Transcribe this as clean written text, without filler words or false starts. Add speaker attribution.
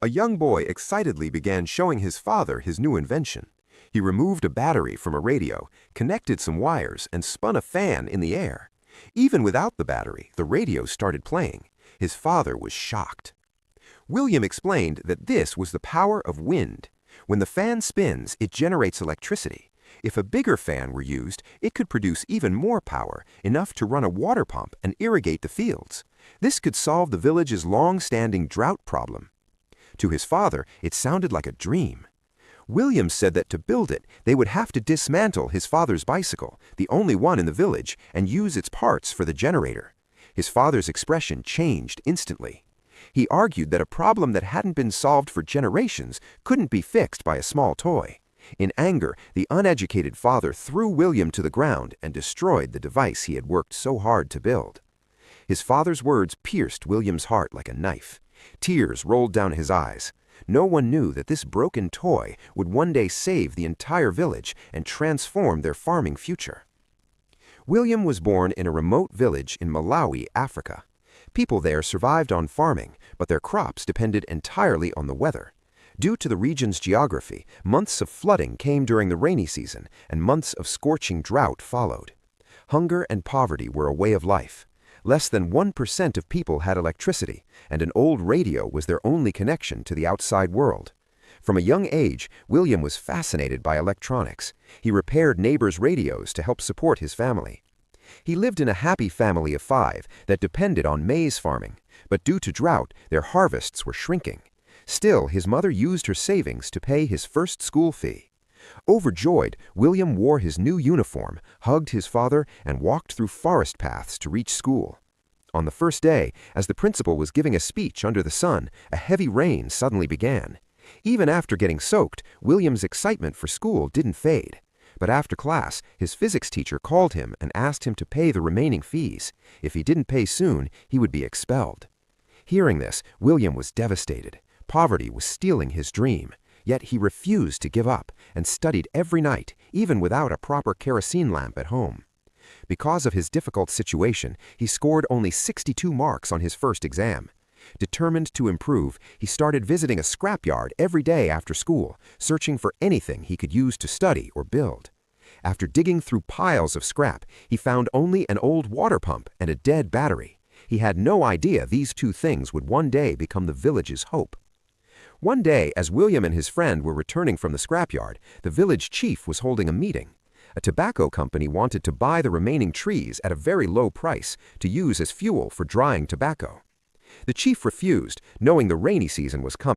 Speaker 1: A young boy excitedly began showing his father his new invention. He removed a battery from a radio, connected some wires, and spun a fan in the air. Even without the battery, the radio started playing. His father was shocked. William explained that this was the power of wind. When the fan spins, it generates electricity. If a bigger fan were used, it could produce even more power, enough to run a water pump and irrigate the fields. This could solve the village's long-standing drought problem. To his father, it sounded like a dream. William said that to build it, they would have to dismantle his father's bicycle, the only one in the village, and use its parts for the generator. His father's expression changed instantly. He argued that a problem that hadn't been solved for generations couldn't be fixed by a small toy. In anger, the uneducated father threw William to the ground and destroyed the device he had worked so hard to build. His father's words pierced William's heart like a knife. Tears rolled down his eyes. No one knew that this broken toy would one day save the entire village and transform their farming future. William was born in a remote village in Malawi, Africa. People there survived on farming, but their crops depended entirely on the weather. Due to the region's geography, months of flooding came during the rainy season, and months of scorching drought followed. Hunger and poverty were a way of life. Less than 1% of people had electricity, and an old radio was their only connection to the outside world. From a young age, William was fascinated by electronics. He repaired neighbors' radios to help support his family. He lived in a happy family of 5 that depended on maize farming, but due to drought, their harvests were shrinking. Still, his mother used her savings to pay his first school fee. Overjoyed, William wore his new uniform, hugged his father, and walked through forest paths to reach school. On the first day, as the principal was giving a speech under the sun, a heavy rain suddenly began. Even after getting soaked, William's excitement for school didn't fade. But after class, his physics teacher called him and asked him to pay the remaining fees. If he didn't pay soon, he would be expelled. Hearing this, William was devastated. Poverty was stealing his dream. Yet he refused to give up and studied every night, even without a proper kerosene lamp at home. Because of his difficult situation, he scored only 62 marks on his first exam. Determined to improve, he started visiting a scrapyard every day after school, searching for anything he could use to study or build. After digging through piles of scrap, he found only an old water pump and a dead battery. He had no idea these two things would one day become the village's hope. One day, as William and his friend were returning from the scrapyard, the village chief was holding a meeting. A tobacco company wanted to buy the remaining trees at a very low price to use as fuel for drying tobacco. The chief refused, knowing the rainy season was coming.